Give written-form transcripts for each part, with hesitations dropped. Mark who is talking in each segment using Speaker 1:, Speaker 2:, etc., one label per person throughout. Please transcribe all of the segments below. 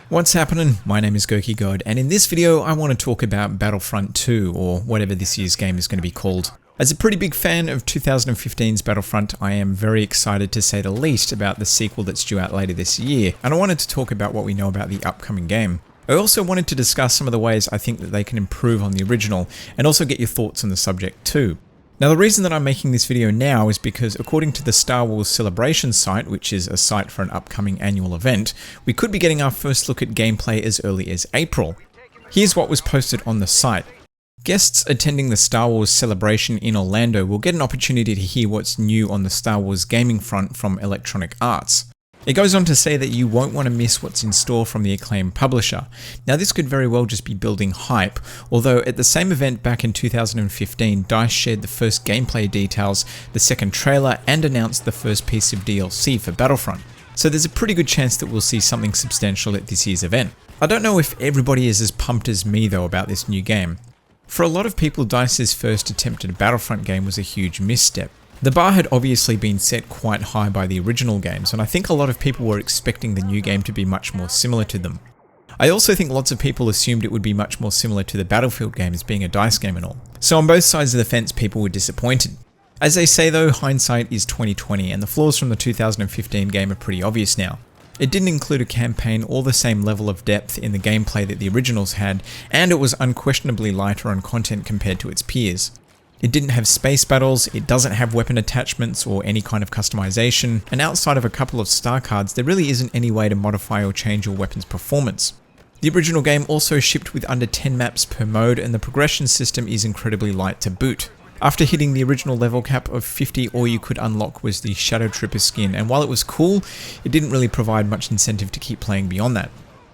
Speaker 1: What's happening? My name is goukigod, and in this video I want to talk about Battlefront II, or whatever this year's game is going to be called. As a pretty big fan of 2015's Battlefront, I am very excited to say the least about the sequel that's due out later this year, and I wanted to talk about what we know about the upcoming game. I also wanted to discuss some of the ways I think that they can improve on the original, and also get your thoughts on the subject too. Now, the reason that I'm making this video now is because according to the Star Wars Celebration site, which is a site for an upcoming annual event, we could be getting our first look at gameplay as early as April. Here's what was posted on the site. Guests attending the Star Wars Celebration in Orlando will get an opportunity to hear what's new on the Star Wars gaming front from Electronic Arts. It goes on to say that you won't want to miss what's in store from the acclaimed publisher. Now, this could very well just be building hype, although at the same event back in 2015, DICE shared the first gameplay details, the second trailer, and announced the first piece of DLC for Battlefront. So there's a pretty good chance that we'll see something substantial at this year's event. I don't know if everybody is as pumped as me though about this new game. For a lot of people, DICE's first attempt at a Battlefront game was a huge misstep. The bar had obviously been set quite high by the original games, and I think a lot of people were expecting the new game to be much more similar to them. I also think lots of people assumed it would be much more similar to the Battlefield games, being a DICE game and all. So on both sides of the fence, people were disappointed. As they say though, hindsight is 20/20, and the flaws from the 2015 game are pretty obvious now. It didn't include a campaign or the same level of depth in the gameplay that the originals had, and it was unquestionably lighter on content compared to its peers. It didn't have space battles, it doesn't have weapon attachments or any kind of customization, and outside of a couple of star cards, there really isn't any way to modify or change your weapon's performance. The original game also shipped with under 10 maps per mode, and the progression system is incredibly light to boot. After hitting the original level cap of 50, all you could unlock was the Shadow Trooper skin, and while it was cool, it didn't really provide much incentive to keep playing beyond that.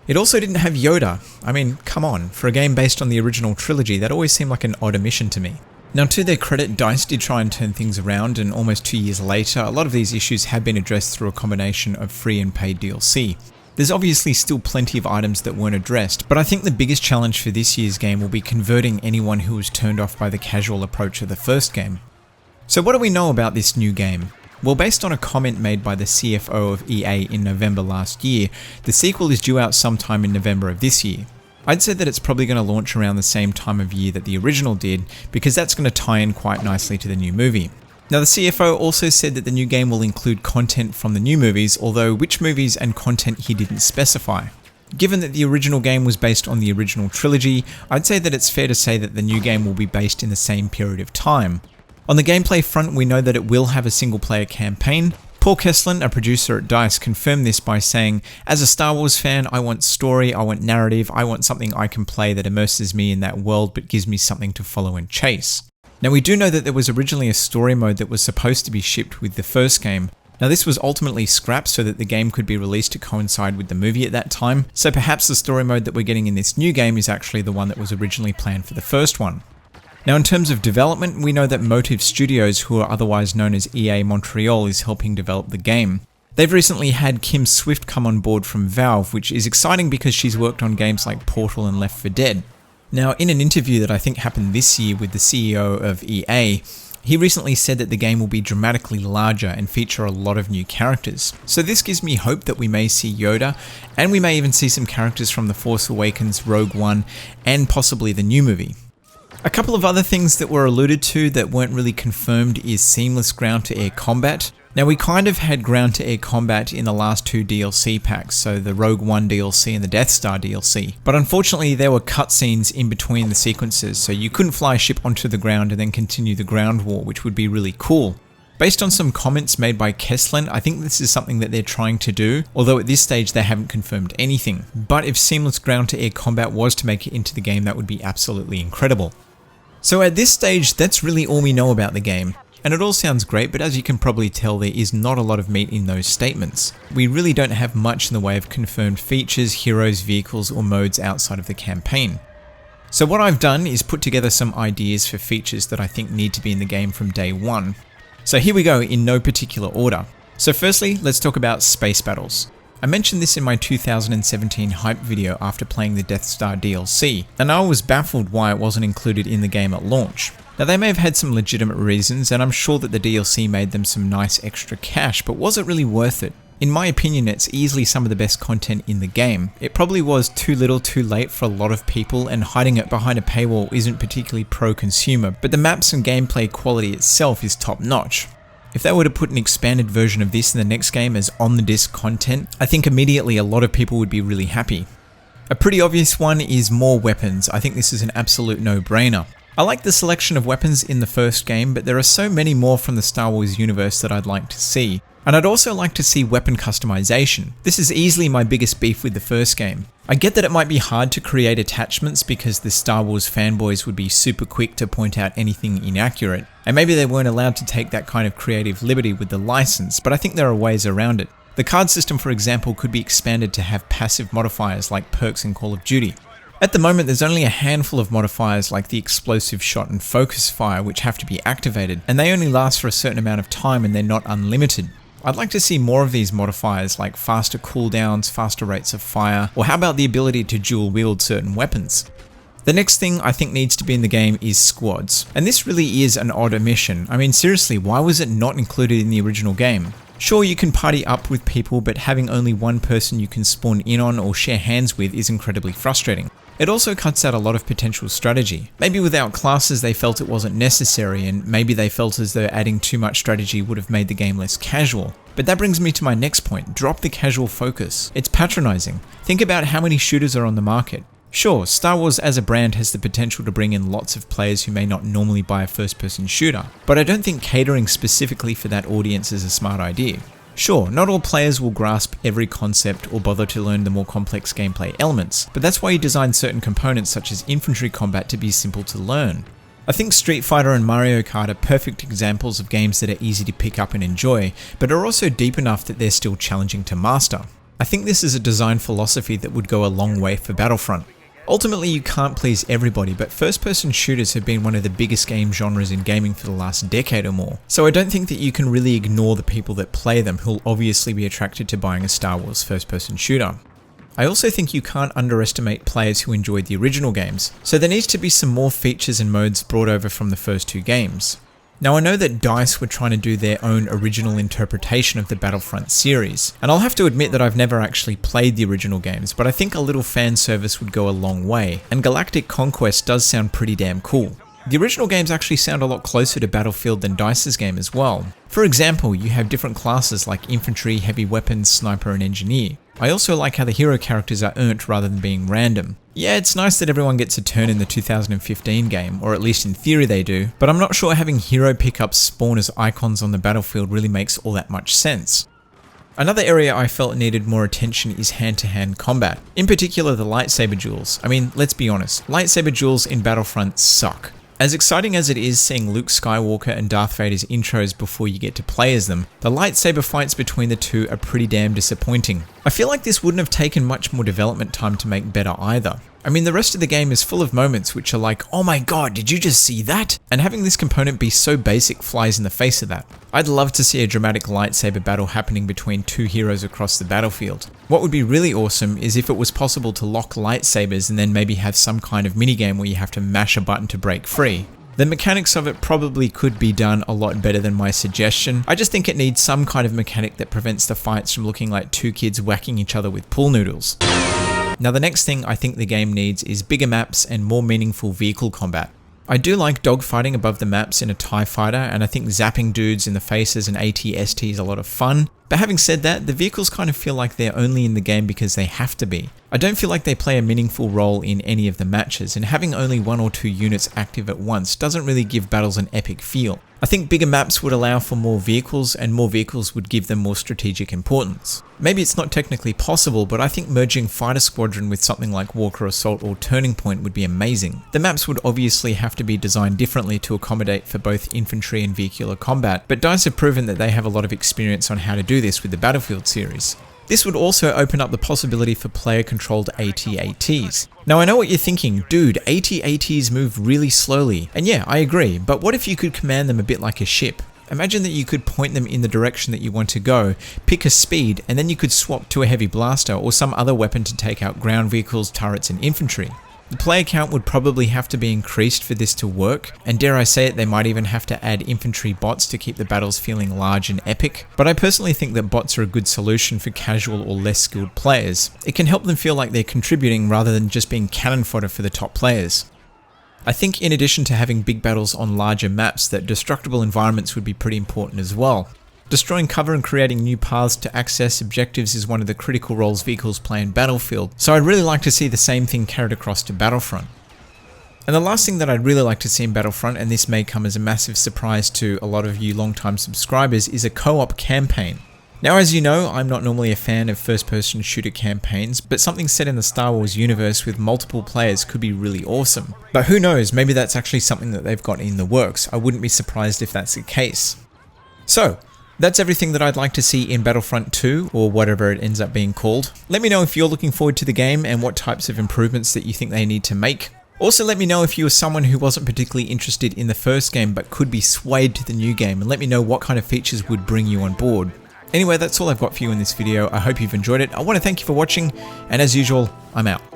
Speaker 1: It also didn't have Yoda. I mean, come on, for a game based on the original trilogy, that always seemed like an odd omission to me. Now, to their credit, DICE did try and turn things around, and almost 2 years later, a lot of these issues have been addressed through a combination of free and paid DLC. There's obviously still plenty of items that weren't addressed, but I think the biggest challenge for this year's game will be converting anyone who was turned off by the casual approach of the first game. So what do we know about this new game? Well, based on a comment made by the CFO of EA in November last year, the sequel is due out sometime in November of this year. I'd say that it's probably going to launch around the same time of year that the original did, because that's going to tie in quite nicely to the new movie. Now, the CFO also said that the new game will include content from the new movies, although which movies and content he didn't specify. Given that the original game was based on the original trilogy, I'd say that it's fair to say that the new game will be based in the same period of time. On the gameplay front, we know that it will have a single-player campaign. Paul Keslin, a producer at DICE, confirmed this by saying, "As a Star Wars fan, I want story, I want narrative, I want something I can play that immerses me in that world but gives me something to follow and chase." Now, we do know that there was originally a story mode that was supposed to be shipped with the first game. Now, this was ultimately scrapped so that the game could be released to coincide with the movie at that time, so perhaps the story mode that we're getting in this new game is actually the one that was originally planned for the first one. Now, in terms of development, we know that Motive Studios, who are otherwise known as EA Montreal, is helping develop the game. They've recently had Kim Swift come on board from Valve, which is exciting because she's worked on games like Portal and Left 4 Dead. Now, in an interview that I think happened this year with the CEO of EA, he recently said that the game will be dramatically larger and feature a lot of new characters. So this gives me hope that we may see Yoda, and we may even see some characters from The Force Awakens, Rogue One, and possibly the new movie. A couple of other things that were alluded to that weren't really confirmed is seamless ground-to-air combat. Now, we kind of had ground-to-air combat in the last two DLC packs, so the Rogue One DLC and the Death Star DLC. But unfortunately, there were cutscenes in between the sequences, so you couldn't fly a ship onto the ground and then continue the ground war, which would be really cool. Based on some comments made by Keslin, I think this is something that they're trying to do, although at this stage they haven't confirmed anything. But if seamless ground-to-air combat was to make it into the game, that would be absolutely incredible. So at this stage, that's really all we know about the game. And it all sounds great, but as you can probably tell, there is not a lot of meat in those statements. We really don't have much in the way of confirmed features, heroes, vehicles, or modes outside of the campaign. So what I've done is put together some ideas for features that I think need to be in the game from day one. So here we go in no particular order. So firstly, let's talk about space battles. I mentioned this in my 2017 hype video after playing the Death Star DLC, and I was baffled why it wasn't included in the game at launch. Now they may have had some legitimate reasons, and I'm sure that the DLC made them some nice extra cash, but was it really worth it? In my opinion, it's easily some of the best content in the game. It probably was too little too late for a lot of people, and hiding it behind a paywall isn't particularly pro-consumer, but the maps and gameplay quality itself is top notch. If they were to put an expanded version of this in the next game as on-the-disc content, I think immediately a lot of people would be really happy. A pretty obvious one is more weapons. I think this is an absolute no-brainer. I like the selection of weapons in the first game, but there are so many more from the Star Wars universe that I'd like to see. And I'd also like to see weapon customization. This is easily my biggest beef with the first game. I get that it might be hard to create attachments because the Star Wars fanboys would be super quick to point out anything inaccurate, and maybe they weren't allowed to take that kind of creative liberty with the license, but I think there are ways around it. The card system, for example, could be expanded to have passive modifiers like perks in Call of Duty. At the moment, there's only a handful of modifiers like the explosive shot and focus fire which have to be activated, and they only last for a certain amount of time and they're not unlimited. I'd like to see more of these modifiers like faster cooldowns, faster rates of fire, or how about the ability to dual wield certain weapons? The next thing I think needs to be in the game is squads, and this really is an odd omission. I mean seriously, why was it not included in the original game? Sure, you can party up with people, but having only one person you can spawn in on or share hands with is incredibly frustrating. It also cuts out a lot of potential strategy. Maybe without classes they felt it wasn't necessary, and maybe they felt as though adding too much strategy would have made the game less casual. But that brings me to my next point, drop the casual focus. It's patronizing. Think about how many shooters are on the market. Sure, Star Wars as a brand has the potential to bring in lots of players who may not normally buy a first-person shooter, but I don't think catering specifically for that audience is a smart idea. Sure, not all players will grasp every concept or bother to learn the more complex gameplay elements, but that's why you design certain components such as infantry combat to be simple to learn. I think Street Fighter and Mario Kart are perfect examples of games that are easy to pick up and enjoy, but are also deep enough that they're still challenging to master. I think this is a design philosophy that would go a long way for Battlefront. Ultimately, you can't please everybody, but first-person shooters have been one of the biggest game genres in gaming for the last decade or more, so I don't think that you can really ignore the people that play them who'll obviously be attracted to buying a Star Wars first-person shooter. I also think you can't underestimate players who enjoyed the original games, so there needs to be some more features and modes brought over from the first two games. Now I know that DICE were trying to do their own original interpretation of the Battlefront series, and I'll have to admit that I've never actually played the original games, but I think a little fan service would go a long way, and Galactic Conquest does sound pretty damn cool. The original games actually sound a lot closer to Battlefield than DICE's game as well. For example, you have different classes like Infantry, Heavy Weapons, Sniper and Engineer. I also like how the hero characters are earned rather than being random. Yeah, it's nice that everyone gets a turn in the 2015 game, or at least in theory they do, but I'm not sure having hero pickups spawn as icons on the battlefield really makes all that much sense. Another area I felt needed more attention is hand-to-hand combat, in particular the lightsaber duels. I mean, let's be honest, lightsaber duels in Battlefront suck. As exciting as it is seeing Luke Skywalker and Darth Vader's intros before you get to play as them, the lightsaber fights between the two are pretty damn disappointing. I feel like this wouldn't have taken much more development time to make better either. I mean, the rest of the game is full of moments which are like, oh my god, did you just see that? And having this component be so basic flies in the face of that. I'd love to see a dramatic lightsaber battle happening between two heroes across the battlefield. What would be really awesome is if it was possible to lock lightsabers and then maybe have some kind of minigame where you have to mash a button to break free. The mechanics of it probably could be done a lot better than my suggestion. I just think it needs some kind of mechanic that prevents the fights from looking like two kids whacking each other with pool noodles. Now the next thing I think the game needs is bigger maps and more meaningful vehicle combat. I do like dogfighting above the maps in a TIE fighter, and I think zapping dudes in the faces and AT-ST is a lot of fun. But having said that, the vehicles kind of feel like they're only in the game because they have to be. I don't feel like they play a meaningful role in any of the matches, and having only one or two units active at once doesn't really give battles an epic feel. I think bigger maps would allow for more vehicles, and more vehicles would give them more strategic importance. Maybe it's not technically possible, but I think merging Fighter Squadron with something like Walker Assault or Turning Point would be amazing. The maps would obviously have to be designed differently to accommodate for both infantry and vehicular combat, but DICE have proven that they have a lot of experience on how to do this with the Battlefield series. This would also open up the possibility for player-controlled AT-ATs. Now I know what you're thinking, dude, AT-ATs move really slowly, and yeah, I agree, but what if you could command them a bit like a ship? Imagine that you could point them in the direction that you want to go, pick a speed, and then you could swap to a heavy blaster or some other weapon to take out ground vehicles, turrets, and infantry. The player count would probably have to be increased for this to work, and dare I say it, they might even have to add infantry bots to keep the battles feeling large and epic. But I personally think that bots are a good solution for casual or less skilled players. It can help them feel like they're contributing rather than just being cannon fodder for the top players. I think in addition to having big battles on larger maps, that destructible environments would be pretty important as well. Destroying cover and creating new paths to access objectives is one of the critical roles vehicles play in Battlefield, so I'd really like to see the same thing carried across to Battlefront. And the last thing that I'd really like to see in Battlefront, and this may come as a massive surprise to a lot of you long-time subscribers, is a co-op campaign. Now, as you know, I'm not normally a fan of first-person shooter campaigns, but something set in the Star Wars universe with multiple players could be really awesome. But who knows, maybe that's actually something that they've got in the works. I wouldn't be surprised if that's the case. So, that's everything that I'd like to see in Battlefront 2, or whatever it ends up being called. Let me know if you're looking forward to the game and what types of improvements that you think they need to make. Also, let me know if you were someone who wasn't particularly interested in the first game but could be swayed to the new game, and let me know what kind of features would bring you on board. Anyway, that's all I've got for you in this video. I hope you've enjoyed it. I want to thank you for watching, and as usual, I'm out.